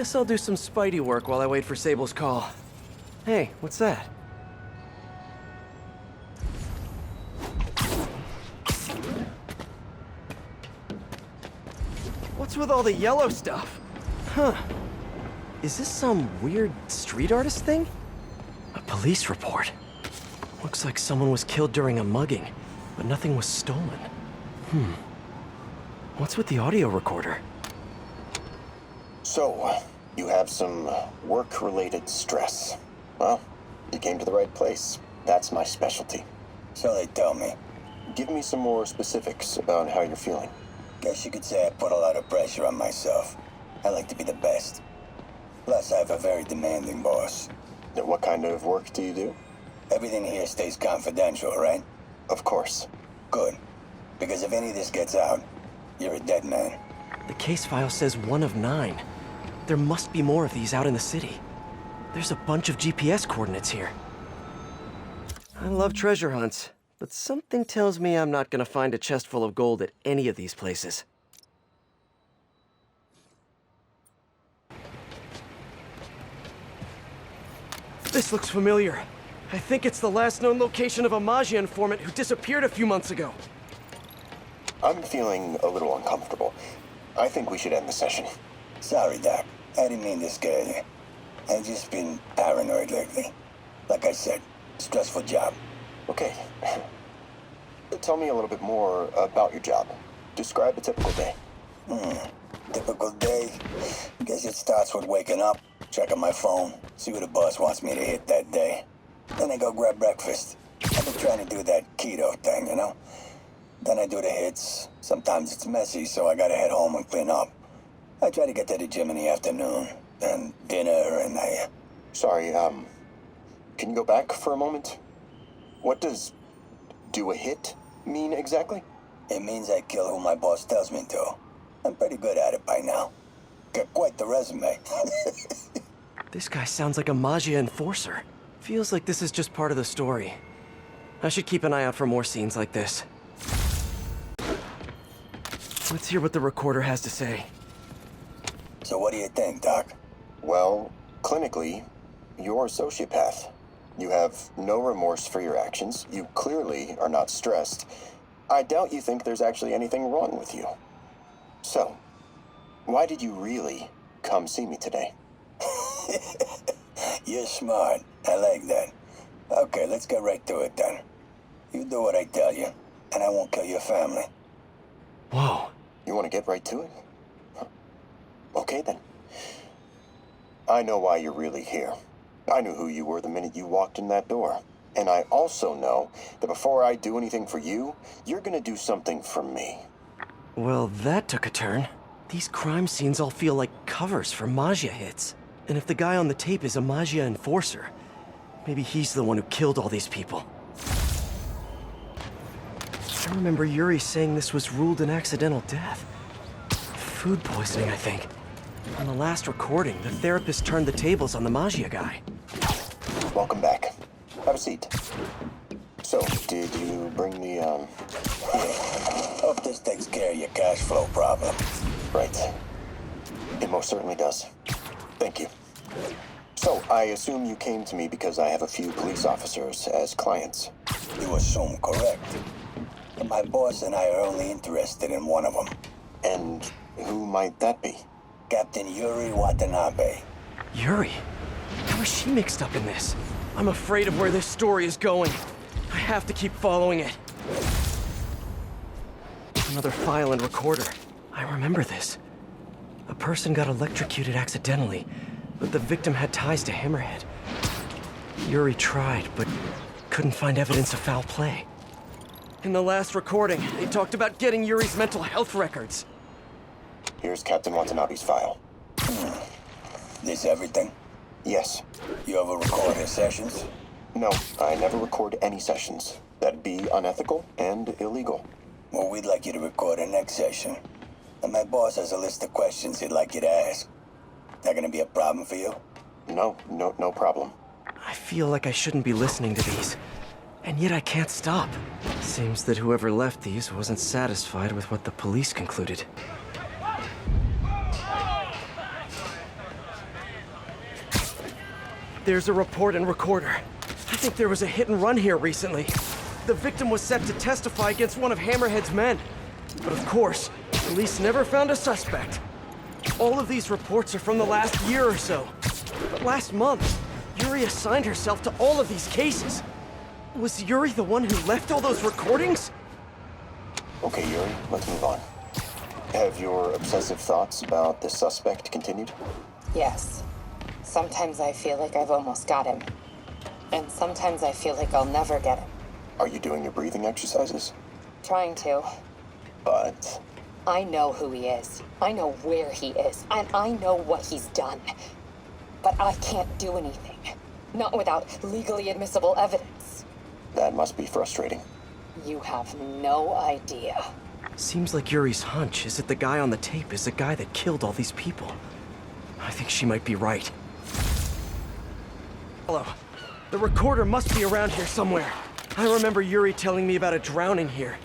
Guess I'll do some Spidey work while I wait for Sable's call. Hey, what's that? What's with all the yellow stuff? Huh. Is this some weird street artist thing? A police report. Looks like someone was killed during a mugging, but nothing was stolen. What's with the audio recorder? So, you have some work-related stress. Well, you came to the right place. That's my specialty. So they tell me. Give me some more specifics about how you're feeling. Guess you could say I put a lot of pressure on myself. I like to be the best. Plus, I have a very demanding boss. What kind of work do you do? Everything here stays confidential, right? Of course. Good. Because if any of this gets out, you're a dead man. The case file says 1 of 9. There must be more of these out in the city. There's a bunch of GPS coordinates here. I love treasure hunts, but something tells me I'm not gonna find a chest full of gold at any of these places. This looks familiar. I think it's the last known location of a Magia informant who disappeared a few months ago. I'm feeling a little uncomfortable. I think we should end the session. Sorry, Doc. I didn't mean to scare you. I've just been paranoid lately. Like I said, stressful job. Okay. Tell me a little bit more about your job. Describe a typical day. Typical day? Guess it starts with waking up, checking my phone, see what the boss wants me to hit that day. Then I go grab breakfast. I've been trying to do that keto thing, you know? Then I do the hits. Sometimes it's messy, so I gotta head home and clean up. I try to get to the gym in the afternoon, then dinner, and Sorry, can you go back for a moment? What does do a hit mean exactly? It means I kill who my boss tells me to. I'm pretty good at it by now. Got quite the resume. This guy sounds like a Magia enforcer. Feels like this is just part of the story. I should keep an eye out for more scenes like this. Let's hear what the recorder has to say. So what do you think, Doc? Well, clinically, you're a sociopath. You have no remorse for your actions. You clearly are not stressed. I doubt you think there's actually anything wrong with you. So, why did you really come see me today? You're smart. I like that. Okay, let's get right to it then. You do what I tell you, and I won't kill your family. Whoa. You want to get right to it? Huh. Okay then. I know why you're really here. I knew who you were the minute you walked in that door. And I also know that before I do anything for you, you're gonna do something for me. Well, that took a turn. These crime scenes all feel like covers for Magia hits. And if the guy on the tape is a Magia enforcer, maybe he's the one who killed all these people. I remember Yuri saying this was ruled an accidental death. Food poisoning, I think. On the last recording, the therapist turned the tables on the Magia guy. Welcome back. Have a seat. So, did you bring the, Yeah. Hope this takes care of your cash flow problem. Right. It most certainly does. Thank you. So, I assume you came to me because I have a few police officers as clients. You assume correct. But my boss and I are only interested in one of them. And who might that be? Captain Yuri Watanabe. Yuri? How is she mixed up in this? I'm afraid of where this story is going. I have to keep following it. Another file and recorder. I remember this. A person got electrocuted accidentally, but the victim had ties to Hammerhead. Yuri tried, but couldn't find evidence of foul play. In the last recording, they talked about getting Yuri's mental health records. Here's Captain Watanabe's file. This everything? Yes. You ever record his sessions? No, I never record any sessions. That'd be unethical and illegal. Well, we'd like you to record our next session. And my boss has a list of questions he'd like you to ask. That gonna be a problem for you? No problem. I feel like I shouldn't be listening to these, and yet I can't stop. Seems that whoever left these wasn't satisfied with what the police concluded. There's a report and recorder. I think there was a hit and run here recently. The victim was set to testify against one of Hammerhead's men. But of course, police never found a suspect. All of these reports are from the last year or so. But last month, Yuri assigned herself to all of these cases. Was Yuri the one who left all those recordings? Okay, Yuri, let's move on. Have your obsessive thoughts about the suspect continued? Yes. Sometimes I feel like I've almost got him. And sometimes I feel like I'll never get him. Are you doing your breathing exercises? Trying to. But... I know who he is. I know where he is. And I know what he's done. But I can't do anything. Not without legally admissible evidence. that must be frustrating. You have no idea. Seems like Yuri's hunch is that the guy on the tape is the guy that killed all these people. I think she might be right. Hello. The recorder must be around here somewhere. I remember Yuri telling me about a drowning here.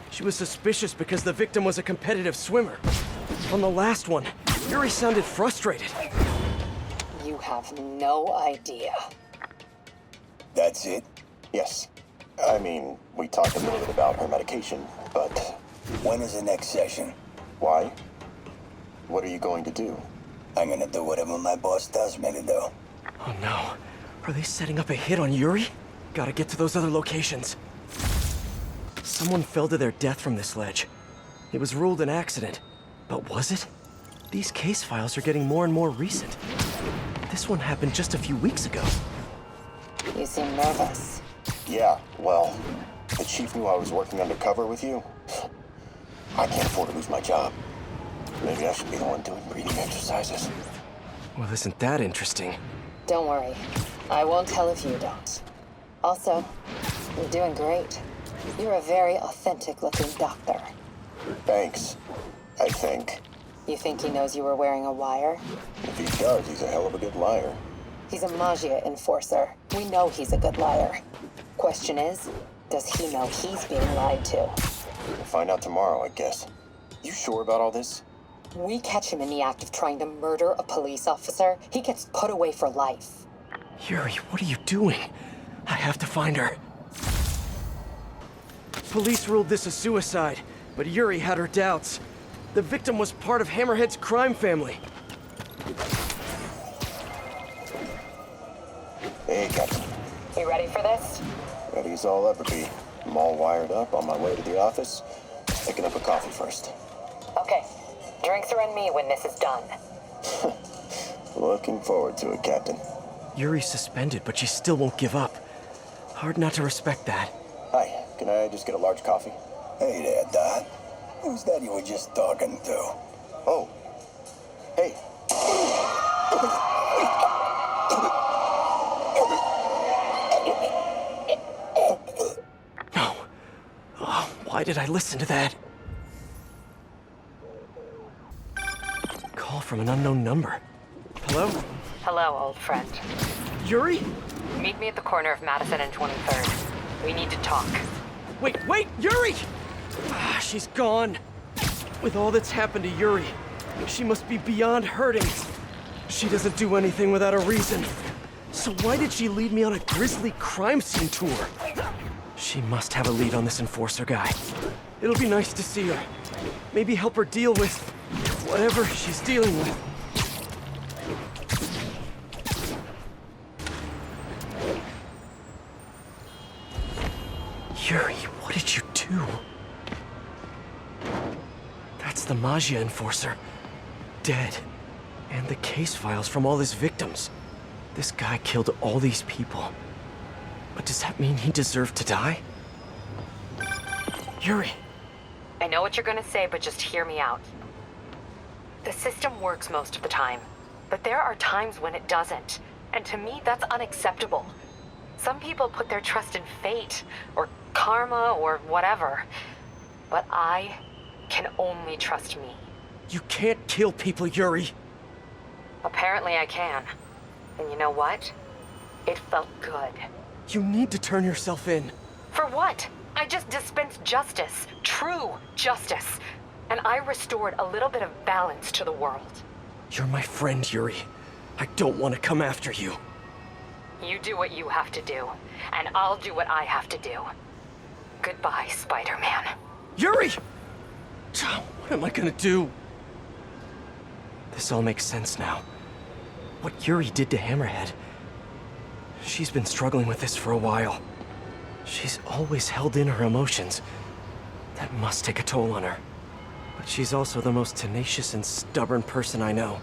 She was suspicious because the victim was a competitive swimmer. On the last one, Yuri sounded frustrated. You have no idea. That's it? Yes. I mean, we talked a little bit about her medication, but... When is the next session? Why? What are you going to do? I'm gonna do whatever my boss tells me to do. Oh no. Are they setting up a hit on Yuri? Gotta get to those other locations. Someone fell to their death from this ledge. It was ruled an accident. But was it? These case files are getting more and more recent. This one happened just a few weeks ago. You seem nervous. Yeah, well, the chief knew I was working undercover with you. I can't afford to lose my job. Maybe I should be the one doing breathing exercises. Well, isn't that interesting? Don't worry. I won't tell if you don't. Also, you're doing great. You're a very authentic-looking doctor. Thanks, I think. You think he knows you were wearing a wire? If he does, he's a hell of a good liar. He's a Magia enforcer. We know he's a good liar. Question is, does he know he's being lied to? We'll find out tomorrow, I guess. You sure about all this? We catch him in the act of trying to murder a police officer, he gets put away for life. Yuri, what are you doing? I have to find her. Police ruled this a suicide, but Yuri had her doubts. The victim was part of Hammerhead's crime family. Hey, Captain. You ready for this? Ready as I'll ever be. I'm all wired up on my way to the office. Picking up a coffee first. Okay. Drinks are on me when this is done. Looking forward to it, Captain. Yuri's suspended, but she still won't give up. Hard not to respect that. Hi, can I just get a large coffee? Hey there, Dot. Who's that you were just talking to? Oh. Hey. No. Oh, why did I listen to that? Call from an unknown number. Hello? Hello, old friend. Yuri? Meet me at the corner of Madison and 23rd. We need to talk. Wait, Yuri! Ah, she's gone. With all that's happened to Yuri, she must be beyond hurting. She doesn't do anything without a reason. So why did she lead me on a grisly crime scene tour? She must have a lead on this enforcer guy. It'll be nice to see her. Maybe help her deal with whatever she's dealing with. Yuri, what did you do? That's the Magia enforcer. Dead. And the case files from all his victims. This guy killed all these people. But does that mean he deserved to die? Yuri. I know what you're gonna say, but just hear me out. The system works most of the time, but there are times when it doesn't. And to me, that's unacceptable. Some people put their trust in fate, or karma, or whatever. But I can only trust me. You can't kill people, Yuri. Apparently I can. And you know what? It felt good. You need to turn yourself in. For what? I just dispensed justice. True justice. And I restored a little bit of balance to the world. You're my friend, Yuri. I don't want to come after you. You do what you have to do, and I'll do what I have to do. Goodbye, Spider-Man. Yuri! What am I gonna do? This all makes sense now. What Yuri did to Hammerhead. She's been struggling with this for a while. She's always held in her emotions. That must take a toll on her. But she's also the most tenacious and stubborn person I know.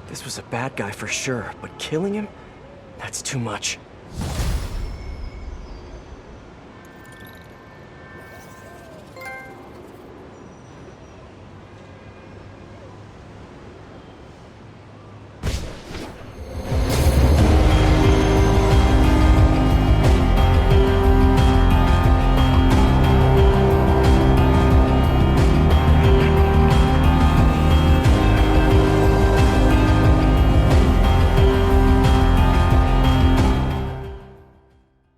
This was a bad guy for sure, but killing him? That's too much.